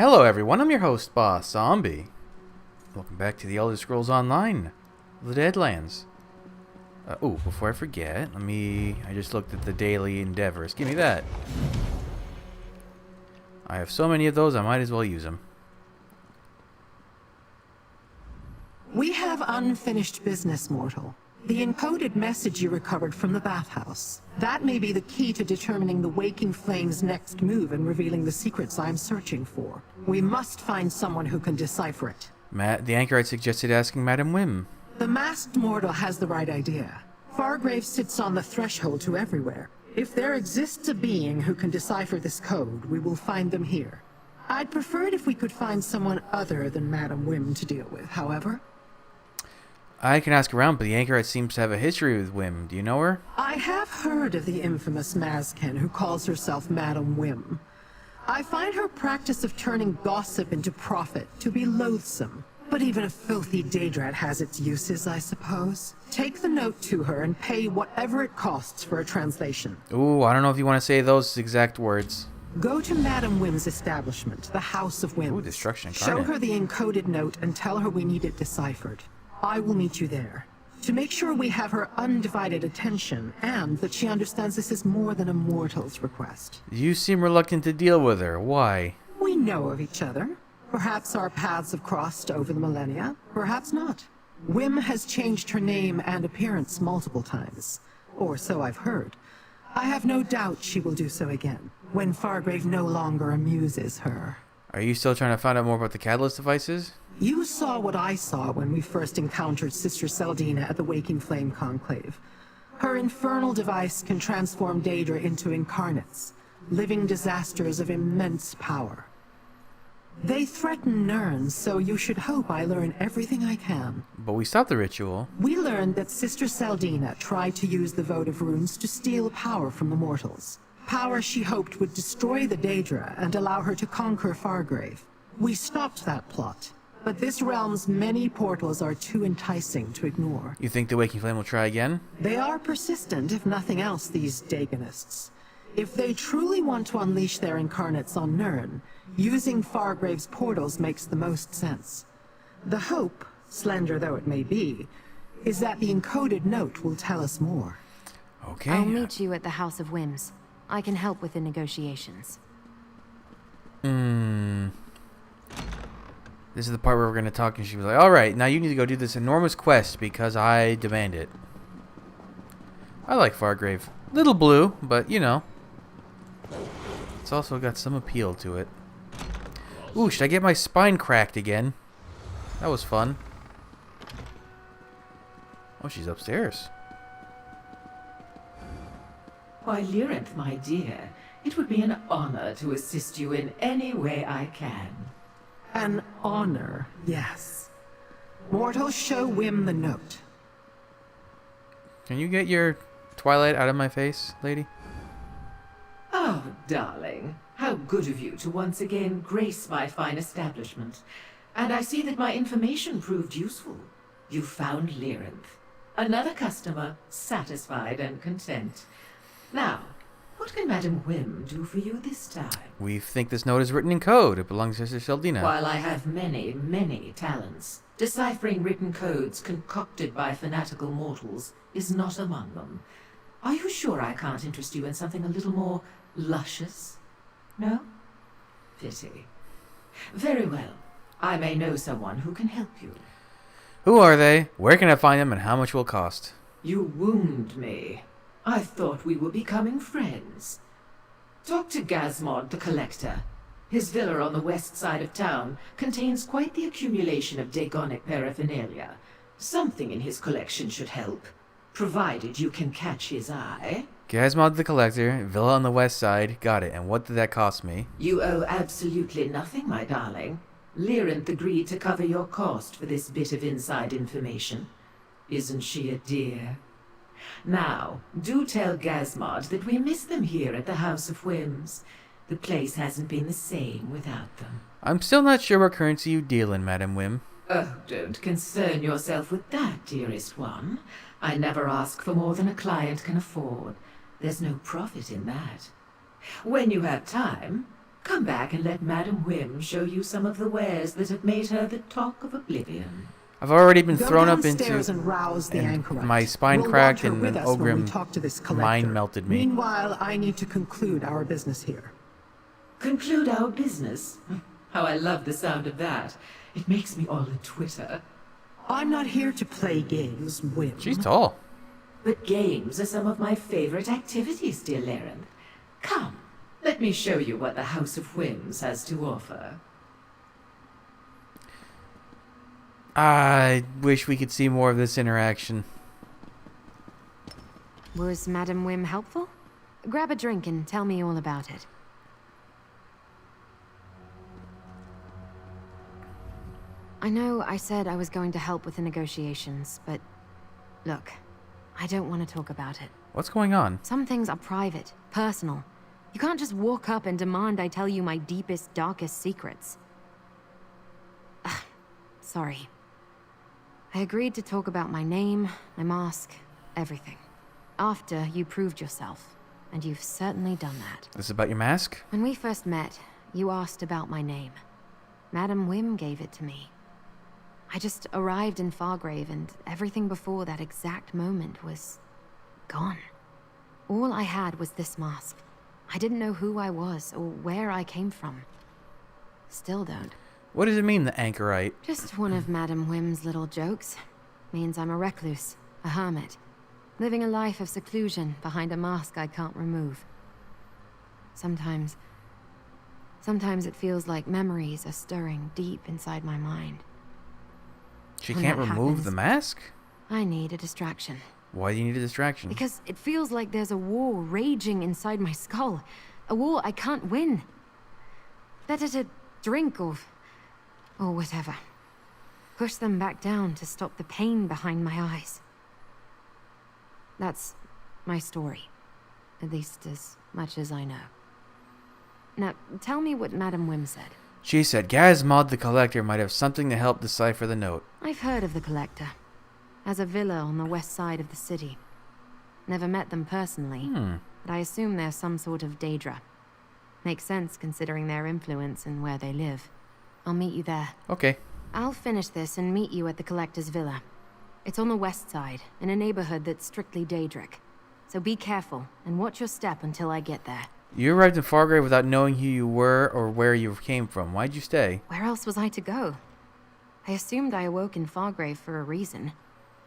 Hello everyone, I'm your host, Boss Zombie. Welcome back to the Elder Scrolls Online, the Deadlands. Before I forget, I just looked at the daily endeavors. Give me that. I have so many of those, I might as well use them. We have unfinished business, mortal. The encoded message you recovered from the bathhouse. That may be the key to determining the Waking Flame's next move and revealing the secrets I'm searching for. We must find someone who can decipher it. The anchorite suggested asking Madam Wim. The masked mortal has the right idea. Fargrave sits on the threshold to everywhere. If there exists a being who can decipher this code, we will find them here. I'd prefer it if we could find someone other than Madam Wim to deal with, however. I can ask around, but the anchorite seems to have a history with Wim. Do you know her? I have heard of the infamous Mazken who calls herself Madam Wim. I find her practice of turning gossip into profit to be loathsome. But even a filthy Daedrat has its uses, I suppose. Take the note to her and pay whatever it costs for a translation. Ooh, I don't know if you want to say those exact words. Go to Madam Wim's establishment, the House of Wims. Ooh, destruction Show incarnate. her the encoded note and tell her we need it deciphered. I will meet you there. To make sure we have her undivided attention, and that she understands this is more than a mortal's request. You seem reluctant to deal with her. Why? We know of each other. Perhaps our paths have crossed over the millennia, perhaps not. Wim has changed her name and appearance multiple times, or so I've heard. I have no doubt she will do so again, when Fargrave no longer amuses her. Are you still trying to find out more about the catalyst devices? You saw what I saw when we first encountered Sister Seldina at the Waking Flame Conclave. Her infernal device can transform Daedra into incarnates, living disasters of immense power. They threaten Nirn, so you should hope I learn everything I can. But we stopped the ritual. We learned that Sister Seldina tried to use the votive runes to steal power from the mortals. Power she hoped would destroy the Daedra and allow her to conquer Fargrave. We stopped that plot, but this realm's many portals are too enticing to ignore. You think the Waking Flame will try again? They are persistent, if nothing else, these Dagonists. If they truly want to unleash their incarnates on Nirn, using Fargrave's portals makes the most sense. The hope, slender though it may be, is that the encoded note will tell us more. Okay. I'll meet you at the House of Wims. I can help with the negotiations. This is the part where we're going to talk, and she was like, alright, now you need to go do this enormous quest because I demand it. I like Fargrave. Little blue, but, you know. It's also got some appeal to it. Ooh, should I get my spine cracked again? That was fun. Oh, she's upstairs. Why, Lyrinth, my dear, it would be an honor to assist you in any way I can. An honor, yes. Mortals, show Wim the note. Can you get your Twilight out of my face, lady? Oh, darling, how good of you to once again grace my fine establishment. And I see that my information proved useful. You found Lyrinth. Another customer, satisfied and content. Now, what can Madam Wim do for you this time? We think this note is written in code. It belongs to Sister Seldina. While I have many, many talents, deciphering written codes concocted by fanatical mortals is not among them. Are you sure I can't interest you in something a little more luscious? No? Pity. Very well. I may know someone who can help you. Who are they? Where can I find them? And how much will it cost? You wound me. I thought we were becoming friends. Talk to Gazmod the Collector. His villa on the west side of town contains quite the accumulation of Daegonic paraphernalia. Something in his collection should help, provided you can catch his eye. Gazmod the Collector, villa on the west side. Got it. And what did that cost me? You owe absolutely nothing, my darling. Lyrinth agreed to cover your cost for this bit of inside information. Isn't she a dear? Now, do tell Gazmod that we miss them here at the House of Wims. The place hasn't been the same without them. I'm still not sure what currency you deal in, Madam Wim. Oh, don't concern yourself with that, dearest one. I never ask for more than a client can afford. There's no profit in that. When you have time, Come back and let Madam Whim show you some of the wares that have made her the talk of Oblivion. I've already been Go thrown up downstairs into... and rouse the and anchorite. my spine We'll cracked want her and with an us when we ogrim talk to this collector. mind melted me. Meanwhile, I need to conclude our business here. Conclude our business? How I love the sound of that. It makes me all a twitter. I'm not here to play games, Whim. She's tall. But games are some of my favorite activities, dear Larenth. Come, let me show you what the House of Whims has to offer. I wish we could see more of this interaction. Was Madam Whim helpful? Grab a drink and tell me all about it. I know I said I was going to help with the negotiations, but look, I don't want to talk about it. What's going on? Some things are private, personal. You can't just walk up and demand I tell you my deepest, darkest secrets. Sorry. I agreed to talk about my name, my mask, everything. After you proved yourself, and you've certainly done that. This is about your mask? When we first met, you asked about my name. Madam Whim gave it to me. I just arrived in Fargrave, and everything before that exact moment was gone. All I had was this mask. I didn't know who I was or where I came from. Still don't. What does it mean, the anchorite? Just one of Madam Whim's little jokes. Means I'm a recluse, a hermit, living a life of seclusion behind a mask I can't remove. Sometimes it feels like memories are stirring deep inside my mind. She When can't that remove happens, the mask? I need a distraction. Why do you need a distraction? Because it feels like there's a war raging inside my skull. A war I can't win. Better to drink or whatever. Push them back down to stop the pain behind my eyes. That's my story. At least as much as I know. Now, tell me what Madam Whim said. She said Gazmod the Collector might have something to help decipher the note. I've heard of the Collector. Has a villa on the west side of the city. Never met them personally, but I assume they're some sort of Daedra. Makes sense considering their influence and where they live. I'll meet you there. Okay. I'll finish this and meet you at the Collector's villa. It's on the west side, in a neighborhood that's strictly Daedric. So be careful, and watch your step until I get there. You arrived in Fargrave without knowing who you were or where you came from. Why'd you stay? Where else was I to go? I assumed I awoke in Fargrave for a reason.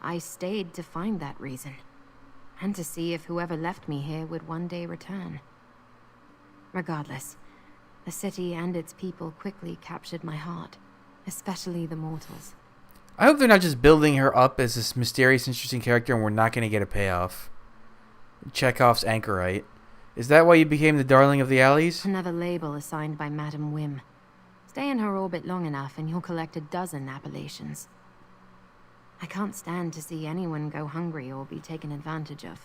I stayed to find that reason. And to see if whoever left me here would one day return. Regardless, the city and its people quickly captured my heart. Especially the mortals. I hope they're not just building her up as this mysterious, interesting character and we're not going to get a payoff. Chekhov's anchorite. Is that why you became the darling of the alleys? Another label assigned by Madam Whim. Stay in her orbit long enough and you'll collect a dozen appellations. I can't stand to see anyone go hungry or be taken advantage of.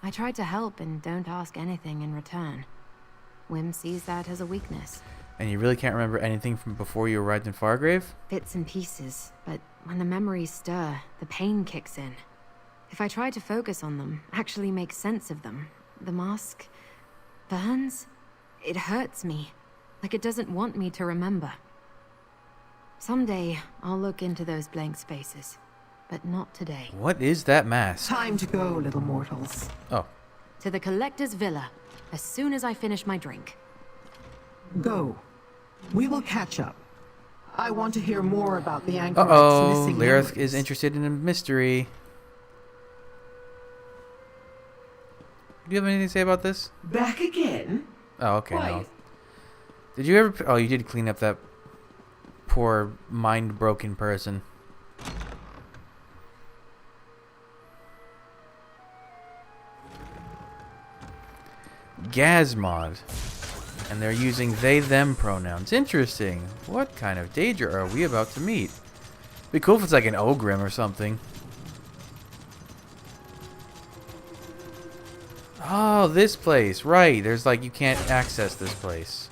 I try to help and don't ask anything in return. Whim sees that as a weakness. And you really can't remember anything from before you arrived in Fargrave? Bits and pieces, but when the memories stir, the pain kicks in. If I try to focus on them, actually make sense of them, the mask burns. It hurts me, like it doesn't want me to remember. Someday, I'll look into those blank spaces, but not today. What is that mask? Time to go, little mortals. Oh. To the Collector's villa, as soon as I finish my drink. Go. We will catch up. I want to hear more about the anchorite's Uh-oh. missing Lyrith memories. is interested in a mystery. Do you have anything to say about this? Back again? Oh, okay. Why? No. Did you ever... Oh, you did clean up that poor, mind-broken person. Gazmod. And they're using they-them pronouns. Interesting. What kind of Daedra are we about to meet? Be cool if it's like an Ogrim or something. Oh, this place. Right. There's like, you can't access this place.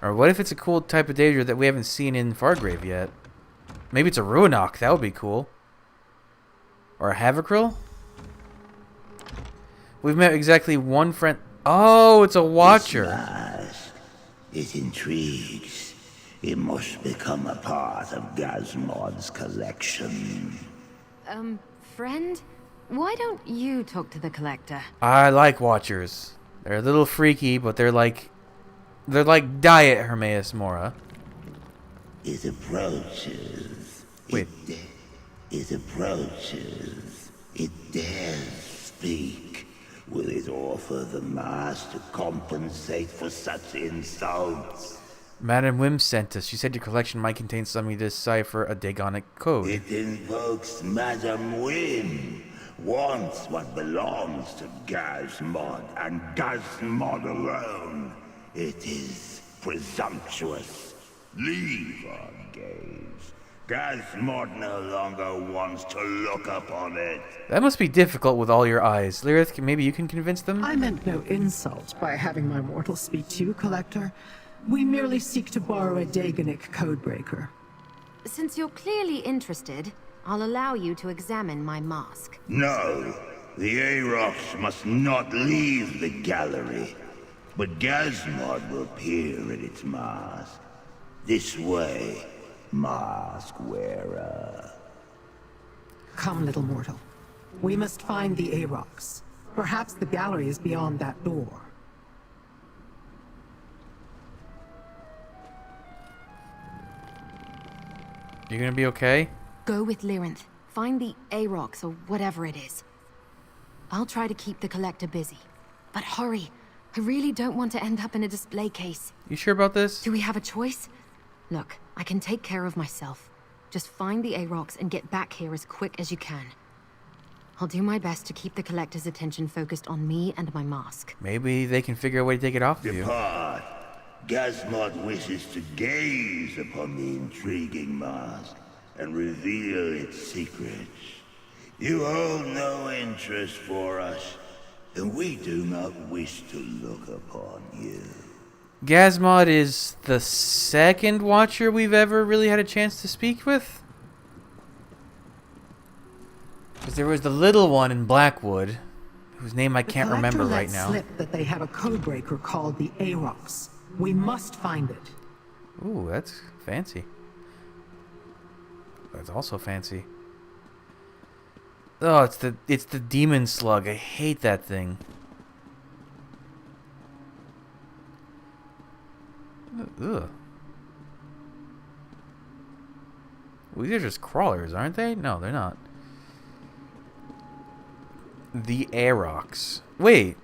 Or what if it's a cool type of Daedra that we haven't seen in Fargrave yet? Maybe it's a Ruinok. That would be cool. Or a Havocryl? We've met exactly one friend... Oh, it's a watcher. Mask. It intrigues. It must become a part of Gazmod's collection. Friend? Why don't you talk to the collector? I like watchers. They're a little freaky, but they're like diet Hermaeus Mora. It approaches. Wait. It approaches. It dares speak. Will it offer the mask to compensate for such insults? Madame Wim sent us. She said your collection might contain something to decipher a Dagonic code. It invokes Madame Wim. Wants what belongs to Gazmod and Gazmod alone. It is presumptuous. Leave our gaze. Gazmod no longer wants to look upon it. That must be difficult with all your eyes. Lyrith, maybe you can convince them? I meant no insult by having my mortal speak to you, Collector. We merely seek to borrow a Dagonic codebreaker. Since you're clearly interested, I'll allow you to examine my mask. No, the Arox must not leave the gallery. But Gazmod will peer at its mask. This way, mask wearer. Come, little mortal. We must find the Arox. Perhaps the gallery is beyond that door. You gonna be okay? Go with Lyrinth. Find the Arox or whatever it is. I'll try to keep the collector busy. But hurry. I really don't want to end up in a display case. You sure about this? Do we have a choice? Look, I can take care of myself. Just find the Arox and get back here as quick as you can. I'll do my best to keep the collector's attention focused on me and my mask. Maybe they can figure a way to take it off of you. Depart. Gazmod wishes to gaze upon the intriguing mask and reveal its secrets. You hold no interest for us, and we do not wish to look upon you. Gazmod is the second watcher we've ever really had a chance to speak with. Because there was the little one in Blackwood, whose name I can't remember right now. The collector let slip that they have a codebreaker called the Arox. We must find it. Ooh, that's fancy. That's also fancy. Oh, it's the demon slug. I hate that thing. Ugh. Well, these are just crawlers, aren't they? No, they're not. The Arox. Wait,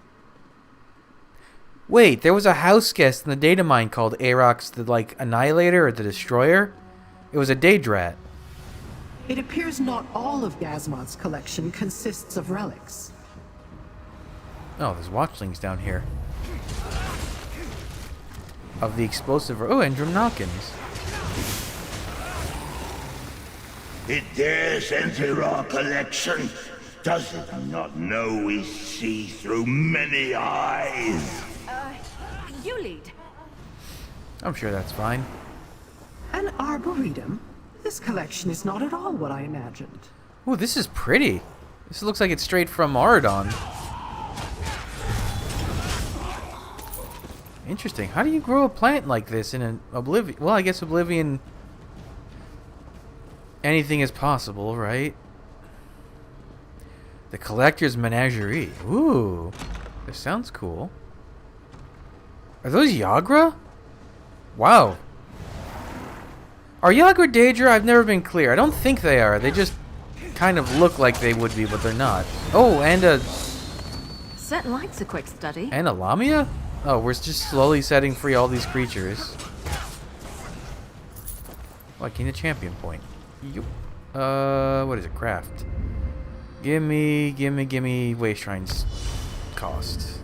there was a house guest in the data mine called Arox the, Annihilator or the Destroyer? It was a Daedrat. It appears not all of Gazmod's collection consists of relics. Oh, there's watchlings down here. Of the explosive... Oh, and Drumnockins. It dares enter our collection. Does it not know we see through many eyes? You lead. I'm sure that's fine. An arboretum? This collection is not at all what I imagined. Ooh, this is pretty. This looks like it's straight from Auradon. Interesting. How do you grow a plant like this in an Oblivion? Well, I guess Oblivion... Anything is possible, right? The Collector's Menagerie. Ooh. This sounds cool. Are those Yagra? Wow. Are Yagra Daedra? I've never been clear. I don't think they are. They just kind of look like they would be, but they're not. Oh, and a... Set likes a quick study. And a Lamia? Oh, we're just slowly setting free all these creatures. Oh, I gained a champion point. What is it? Craft. Gimme Waste Shrines cost.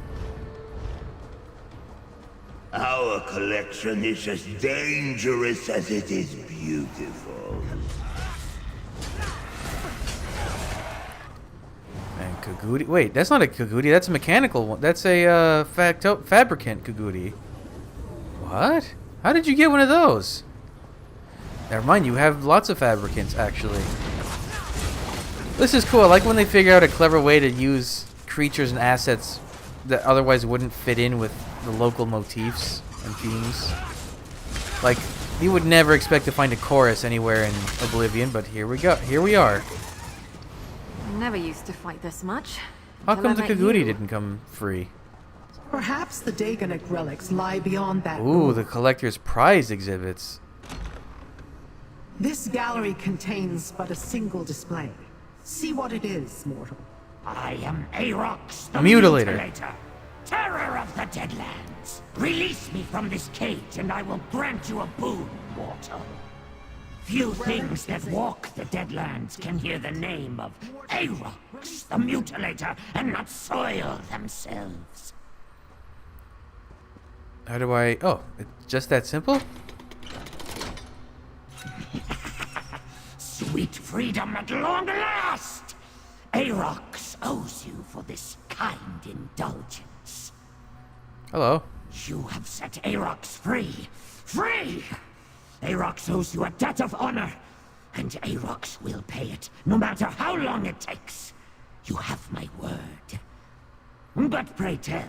Our collection is as dangerous as it is beautiful. And Kagudi. Wait, that's not a Kagudi. That's a mechanical one. That's a fabricant Kagudi. What? How did you get one of those? Never mind, you have lots of fabricants, actually. This is cool. I like when they figure out a clever way to use creatures and assets that otherwise wouldn't fit in with the local motifs and themes. Like, you would never expect to find a chorus anywhere in Oblivion, but here we go. Here we are. Never used to fight this much. How until come I the met Kaguri you. didn't come free? Perhaps the Dagonik relics lie beyond that Ooh, door. the collector's prize exhibits. This gallery contains but a single display. See what it is, mortal. I am Arox, the A mutilator. Mutilator, terror of the Deadlands. Release me from this cage and I will grant you a boon, mortal. Few things that walk the Deadlands can hear the name of Arox, the Mutilator, and not soil themselves. How do I... Oh, it's just that simple? Sweet freedom at long last! Arox owes you for this kind indulgence. Hello. You have set Arox free. Free! Arox owes you a debt of honor, and Arox will pay it, no matter how long it takes. You have my word. But pray tell,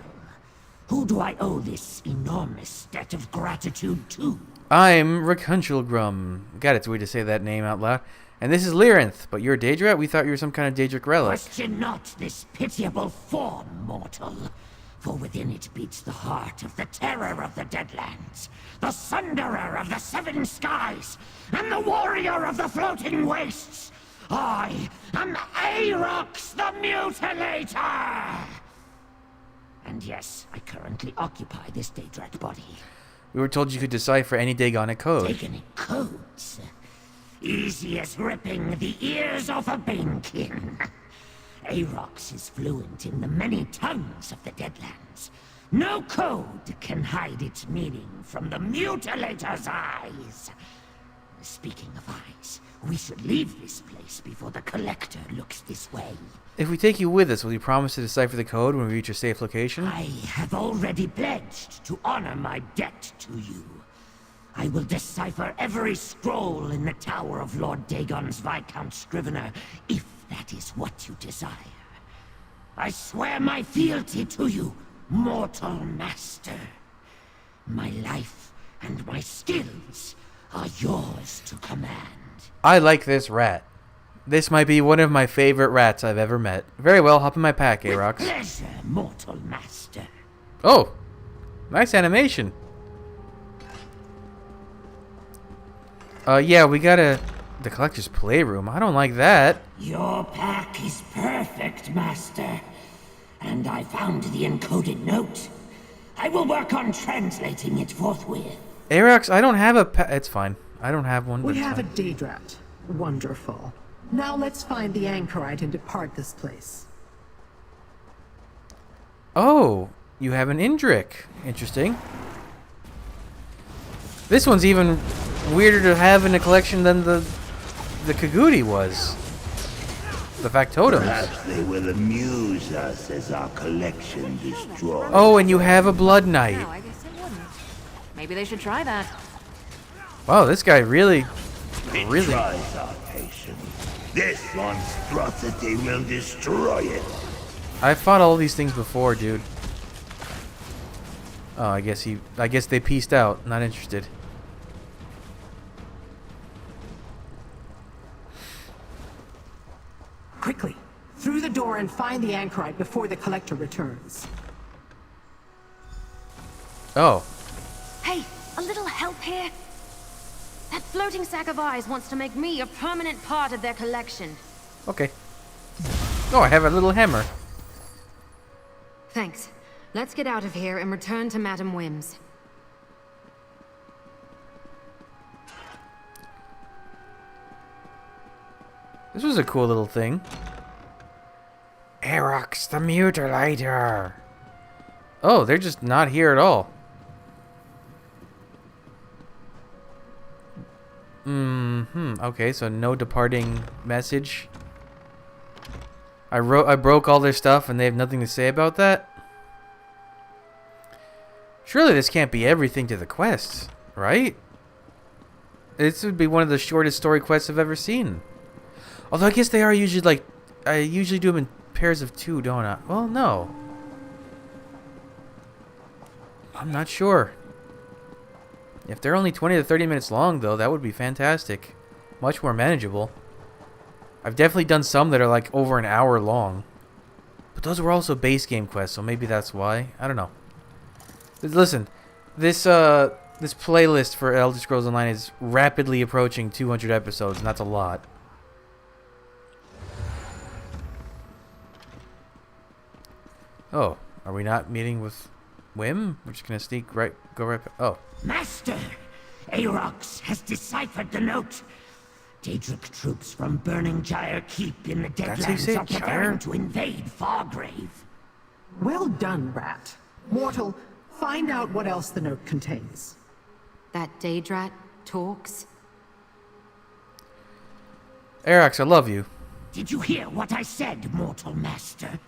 who do I owe this enormous debt of gratitude to? I'm Rakunchulgrum. God, it's weird to say that name out loud. And this is Lyrinth, but you're a Daedra? We thought you were some kind of Daedric relic. Question not this pitiable form, mortal. For within it beats the heart of the terror of the Deadlands, the sunderer of the seven skies, and the warrior of the floating wastes. I am Arox the Mutilator! And yes, I currently occupy this Daedric body. We were told you could decipher any Daegonic code. Taken in codes. Easy as ripping the ears off a banekin. Arox is fluent in the many tongues of the Deadlands. No code can hide its meaning from the Mutilator's eyes. Speaking of eyes, we should leave this place before the Collector looks this way. If we take you with us, will you promise to decipher the code when we reach a safe location? I have already pledged to honor my debt to you. I will decipher every scroll in the Tower of Lord Dagon's Viscount Scrivener, if that is what you desire. I swear my fealty to you, mortal master. My life and my skills are yours to command. I like this rat. This might be one of my favorite rats I've ever met. Very well, hop in my pack, With Arox. pleasure, mortal master. Oh, nice animation. Yeah, we got the collector's playroom. I don't like that. Your pack is perfect, master. And I found the encoded note. I will work on translating it forthwith. Arox, I don't have a It's fine. I don't have one. But We it's have a fine. Daedrat. Wonderful. Now let's find the anchorite and depart this place. Oh, you have an Indrik. Interesting. This one's even weirder to have in a collection than the Kaguri was. The factotums. Perhaps they will amuse us as our collection destroys. Oh, and you have a Blood Knight. No, I guess it wouldn't. Maybe they should try that. Wow, this guy really. It tries our patience. This monstrosity will destroy it. I fought all these things before, dude. Oh, I guess they pieced out. Not interested. Quickly, through the door and find the anchorite before the collector returns. Oh, Hey, a little help here? That floating sack of eyes wants to make me a permanent part of their collection. okay. Oh, I have a little hammer. Thanks. Let's get out of here and return to Madame Wim's. This was a cool little thing. Arox the Mutilator. Oh, they're just not here at all. Okay, so no departing message. I broke all their stuff and they have nothing to say about that? Surely this can't be everything to the quest, right? This would be one of the shortest story quests I've ever seen. Although I guess they are usually like... I usually do them in pairs of two, don't I? Well, no. I'm not sure. If they're only 20 to 30 minutes long, though, that would be fantastic. Much more manageable. I've definitely done some that are like over an hour long. But those were also base game quests, so maybe that's why. I don't know. Listen, this playlist for Elder Scrolls Online is rapidly approaching 200 episodes, and that's a lot. Oh, are we not meeting with Wim? We're just gonna go right. Oh, Master! Arox has deciphered the note. Daedric troops from Burning Gyre Keep in the That's how you say Deadlands it, are preparing to invade Fargrave. Well done, Rat. Mortal, find out what else the note contains. That Daedrat talks? Arax, I love you. Did you hear what I said, mortal master?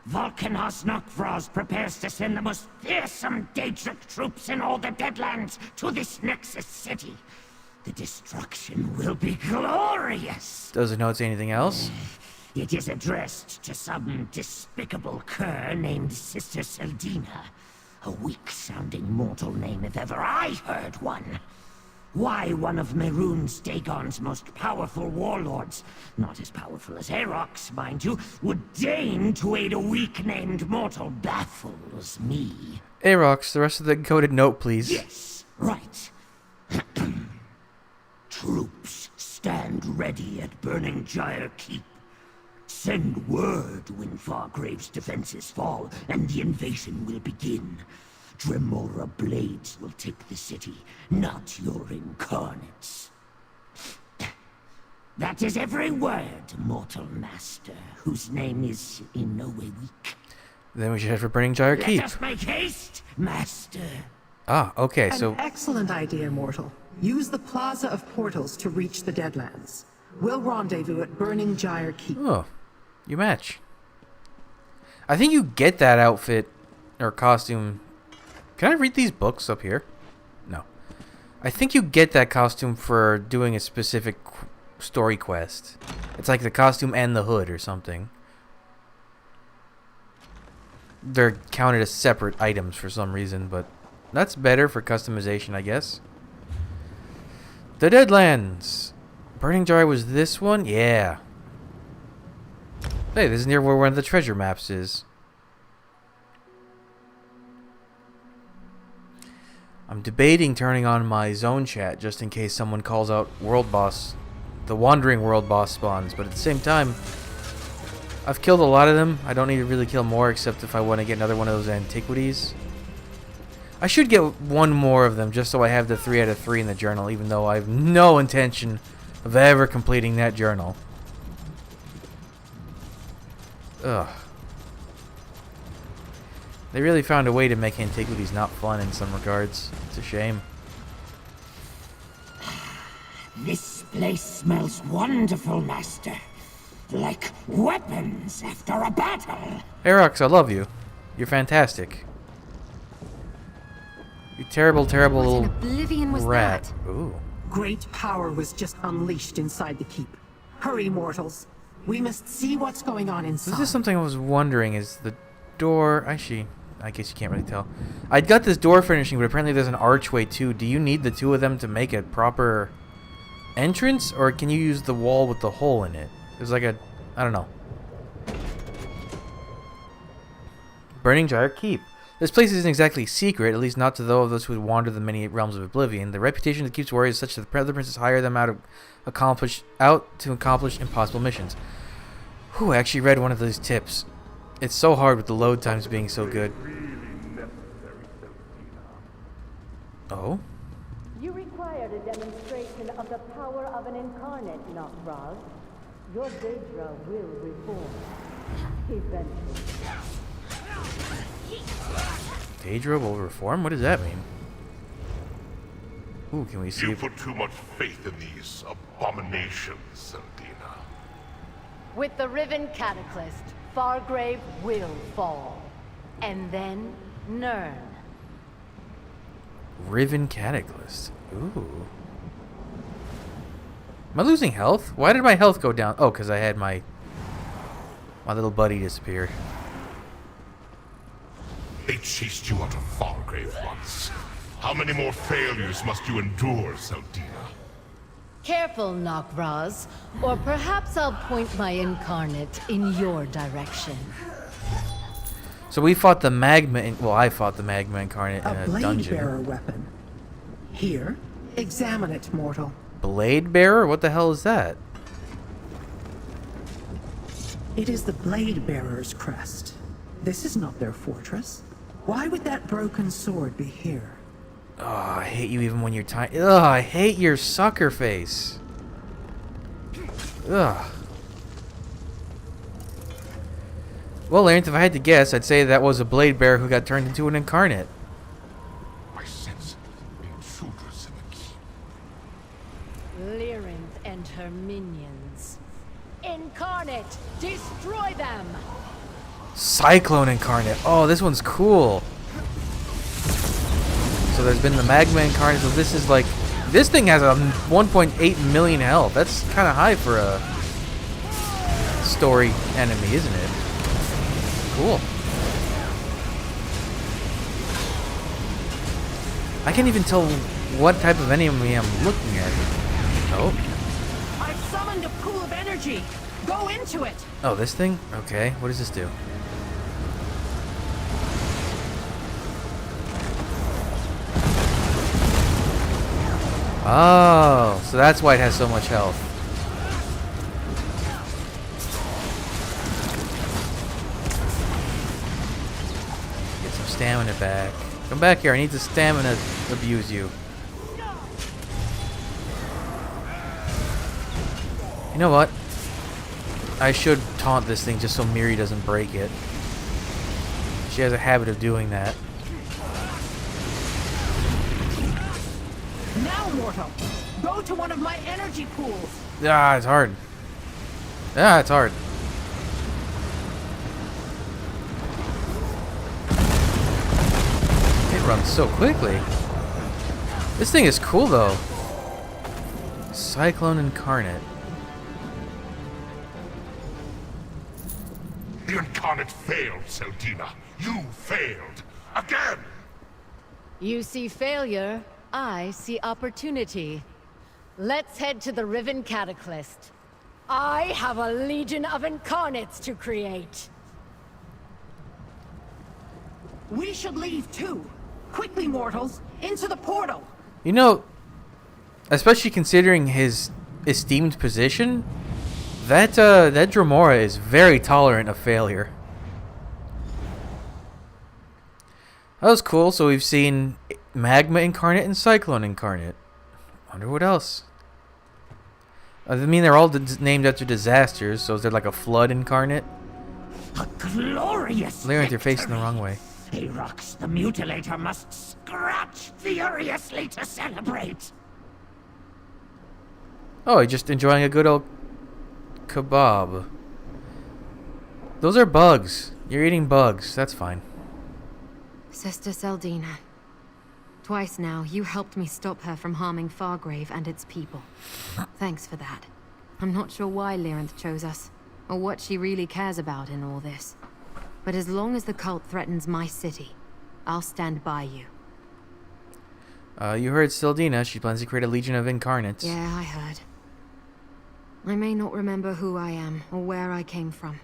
Volcanos Nokvraz prepares to send the most fearsome Daedric troops in all the Deadlands to this Nexus city. The destruction will be glorious. Does the note say anything else? It is addressed to some despicable cur named Sister Seldina. A weak-sounding mortal name if ever I heard one. Why one of Mehrunes Dagon's most powerful warlords, not as powerful as Arox, mind you, would deign to aid a weak-named mortal baffles me. Arox, the rest of the coded note, please. Yes, right. Troops stand ready at Burning Gyre Keep. Send word when Fargrave's defenses fall, and the invasion will begin. Dremora blades will take the city, not your incarnates. That is every word, mortal master, whose name is in no way weak. Then we should head for Burning Gyre Keep. Let us make haste, master. Ah, okay, so... An excellent idea, Mortal. Use the Plaza of Portals to reach the Deadlands. We'll rendezvous at Burning Gyre Keep. Oh, you match. I think you get that outfit or costume. Can I read these books up here? No. I think you get that costume for doing a specific story quest. It's like the costume and the hood or something. They're counted as separate items for some reason, but that's better for customization, I guess. The Deadlands. Burning Gyre was this one? Yeah. Hey, this is near where one of the treasure maps is. I'm debating turning on my zone chat just in case someone calls out World Boss. The Wandering World Boss spawns, but at the same time, I've killed a lot of them. I don't need to really kill more except if I want to get another one of those antiquities. I should get one more of them just so I have the 3 out of 3 in the journal, even though I have no intention of ever completing that journal. Ugh. They really found a way to make antiquities not fun in some regards. It's a shame. This place smells wonderful, master. Like weapons after a battle. Arox, I love you. You're fantastic. You terrible, terrible What in little oblivion was rat. that? Ooh. Great power was just unleashed inside the keep. Hurry, mortals. We must see what's going on inside. This is something I was wondering. Is the door... Actually, I guess you can't really tell. I got this door finishing, but apparently there's an archway too. Do you need the two of them to make a proper entrance? Or can you use the wall with the hole in it? There's like a... I don't know. Burning Gyre Keep. This place isn't exactly secret, at least not to those who wander the many realms of oblivion. The reputation of the Keep's warriors is such that the other princes hire them out to accomplish impossible missions. Whew, I actually read one of those tips. It's so hard with the load times being so good. Oh? You required a demonstration of the power of an incarnate, Nokvraz. Your Daedra will reform. Eventually. Daedra will reform? What does that mean? Ooh, can we see... You put too much faith in these abominations, Seldina. With the Riven Cataclysm, Fargrave will fall. And then, Nirn. Riven Cataclysm. Ooh. Am I losing health? Why did my health go down? Oh, because I had my little buddy disappear. They chased you out of Fargrave once. How many more failures must you endure, Seldina? Careful, Nokraz, or perhaps I'll point my incarnate in your direction. So we fought the magma. Well, I fought the magma incarnate in A a blade dungeon. bearer weapon. Here, examine it, mortal. Blade bearer? What the hell is that? It is the blade bearer's crest. This is not their fortress. Why would that broken sword be here? Oh, I hate you even when you're tiny. Ugh, I hate your sucker face. Ugh. Well, Larenth, if I had to guess, I'd say that was a blade bearer who got turned into an incarnate. I sense intruders in the keep. Lyrinth and her minions. Incarnate, destroy them! Cyclone incarnate. Oh, this one's cool. So there's been the magma incarnate. So this is like, this thing has a 1.8 million health. That's kind of high for a story enemy, isn't it? Cool. I can't even tell what type of enemy I'm looking at. Oh. I've summoned a pool of energy. Go into it. Oh, this thing? Okay. What does this do? Oh, so that's why it has so much health. Get some stamina back. Come back here. I need to stamina abuse you. You know what? I should taunt this thing just so Miri doesn't break it. She has a habit of doing that. Now, mortal, go to one of my energy pools. Ah, it's hard. Ah, it's hard. It runs so quickly. This thing is cool, though. Cyclone Incarnate. The Incarnate failed, Seldina. You failed. Again! You see failure, I see opportunity. Let's head to the Riven Cataclysm. I have a legion of incarnates to create. We should leave too. Quickly, mortals, into the portal. You know, especially considering his esteemed position, that Dremora is very tolerant of failure. That was cool. So we've seen Magma Incarnate and Cyclone Incarnate. Wonder what else. I mean, they're all named after disasters. So is there like a Flood Incarnate? A glorious Larenth, you're facing the victory. wrong way. Ferox the Mutilator must scratch furiously to celebrate. Oh, you're just enjoying a good old kebab. Those are bugs. You're eating bugs. That's fine. Sister Seldina. Twice now, you helped me stop her from harming Fargrave and its people. Thanks for that. I'm not sure why Lyrinth chose us, or what she really cares about in all this. But as long as the cult threatens my city, I'll stand by you. You heard Seldina. She plans to create a legion of incarnates. Yeah, I heard. I may not remember who I am, or where I came from,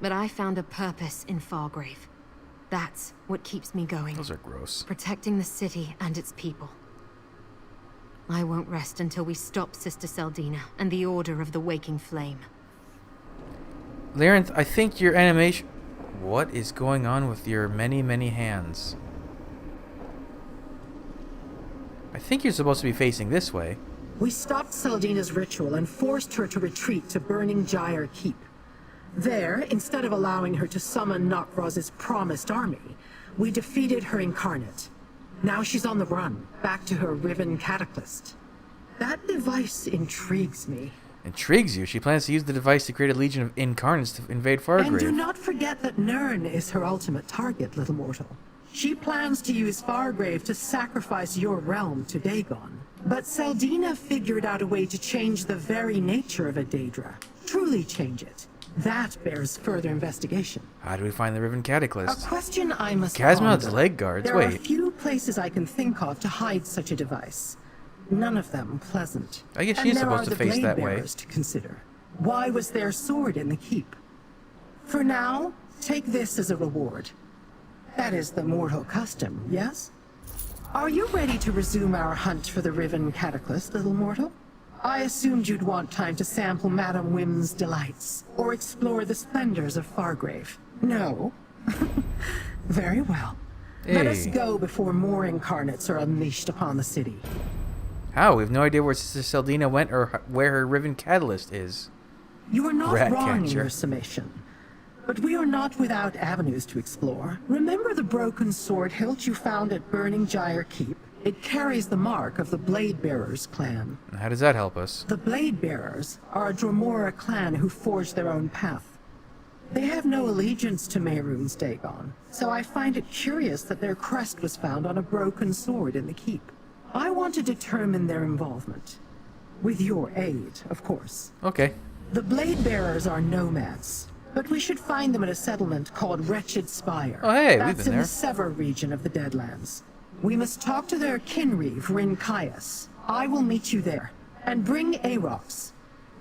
but I found a purpose in Fargrave. That's what keeps me going. Those are gross. Protecting the city and its people. I won't rest until we stop Sister Seldina and the Order of the Waking Flame. Larenth, I think your animation... What is going on with your many, many hands? I think you're supposed to be facing this way. We stopped Seldina's ritual and forced her to retreat to Burning Gyre Keep. There, instead of allowing her to summon Nokraz's promised army, we defeated her incarnate. Now she's on the run, back to her Riven Cataclysm. That device intrigues me. Intrigues you? She plans to use the device to create a legion of incarnates to invade Fargrave. And do not forget that Nirn is her ultimate target, little mortal. She plans to use Fargrave to sacrifice your realm to Dagon. But Seldina figured out a way to change the very nature of a Daedra. Truly change it. That bears further investigation. How do we find the Riven A Cataclysm? question I must Casmod's ponder. leg guards. There are Wait. few places I can think of to hide such a device. None of them pleasant. I guess And she's there supposed are to the face blade that way. bearers to consider. Why was their sword in the keep? For now, take this as a reward. That is the mortal custom, yes? Are you ready to resume our hunt for the Riven Cataclysm, little mortal? I assumed you'd want time to sample Madame Wim's delights, or explore the splendors of Fargrave. No? Very well. Let us Hey. go before more incarnates are unleashed upon the city. How? We have no idea where Sister Seldina went or where her Riven Catalyst is. You are not Rat wrong in catcher. your summation. But we are not without avenues to explore. Remember the broken sword hilt you found at Burning Gyre Keep? It carries the mark of the Blade Bearers clan. How does that help us? The Blade Bearers are a Dromora clan who forged their own path. They have no allegiance to Mehrunes Dagon, so I find it curious that their crest was found on a broken sword in the keep. I want to determine their involvement. With your aid, of course. Okay. The Blade Bearers are nomads, but we should find them at a settlement called Wretched Spire. Oh, hey, we've That's been in there. the Sever region of the Deadlands. We must talk to their kinreeve, Rincaius. I will meet you there. And bring Arox.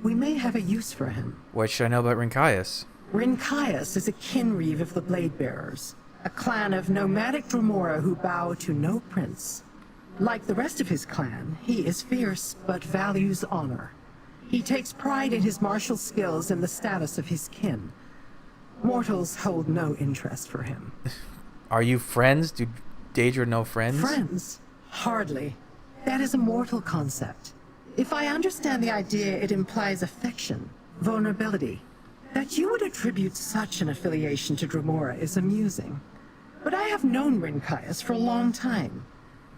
We may have a use for him. What should I know about Rincaius? Rincaius is a kinreeve of the Blade Bearers, a clan of nomadic Dromora who bow to no prince. Like the rest of his clan, he is fierce but values honor. He takes pride in his martial skills and the status of his kin. Mortals hold no interest for him. Are you friends? Do Daedra know friends? Friends? Hardly. That is a mortal concept. If I understand the idea, it implies affection, vulnerability. That you would attribute such an affiliation to Dromora is amusing. But I have known Rincaius for a long time.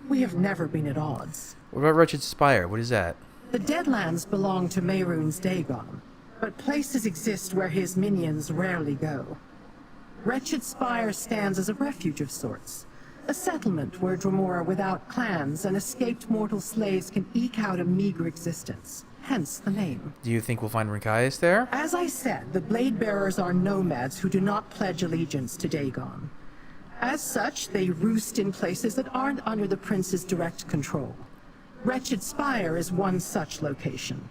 We have never been at odds. What about Wretched Spire? What is that? The Deadlands belong to Mehrunes Dagon, but places exist where his minions rarely go. Wretched Spire stands as a refuge of sorts. A settlement where Dromora without clans and escaped mortal slaves can eke out a meager existence. Hence the name. Do you think we'll find Rincaius there? As I said, the Blade Bearers are nomads who do not pledge allegiance to Dagon. As such, they roost in places that aren't under the prince's direct control. Wretched Spire is one such location.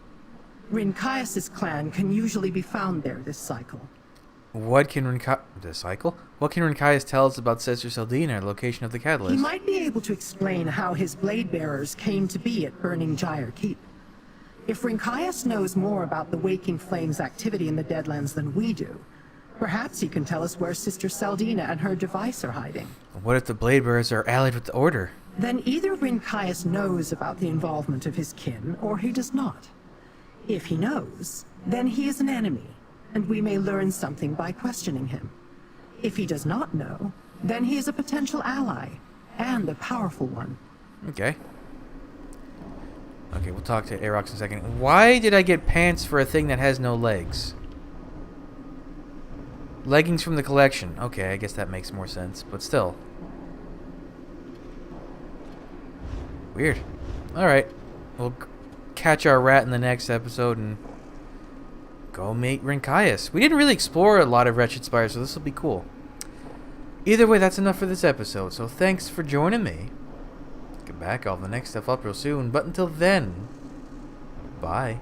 Rincaius' clan can usually be found there this cycle. What can Rincaius tell us about Sister Seldina, the location of the He catalyst? might be able to explain how his Blade Bearers came to be at Burning Gyre Keep. If Rincaius knows more about the Waking Flames activity in the Deadlands than we do, perhaps he can tell us where Sister Seldina and her device are hiding. What if the Blade Bearers are allied with the Order? Then either Rincaius knows about the involvement of his kin, or he does not. If he knows, then he is an enemy, and we may learn something by questioning him. If he does not know, then he is a potential ally, and a powerful one. Okay. Okay, we'll talk to Arox in a second. Why did I get pants for a thing that has no legs? Leggings from the collection. Okay, I guess that makes more sense, but still. Weird. Alright. We'll catch our rat in the next episode and go meet Rincaius. We didn't really explore a lot of Wretched Spire, so this will be cool. Either way, that's enough for this episode, so thanks for joining me. Get back, I'll have the next stuff up real soon, but until then, bye.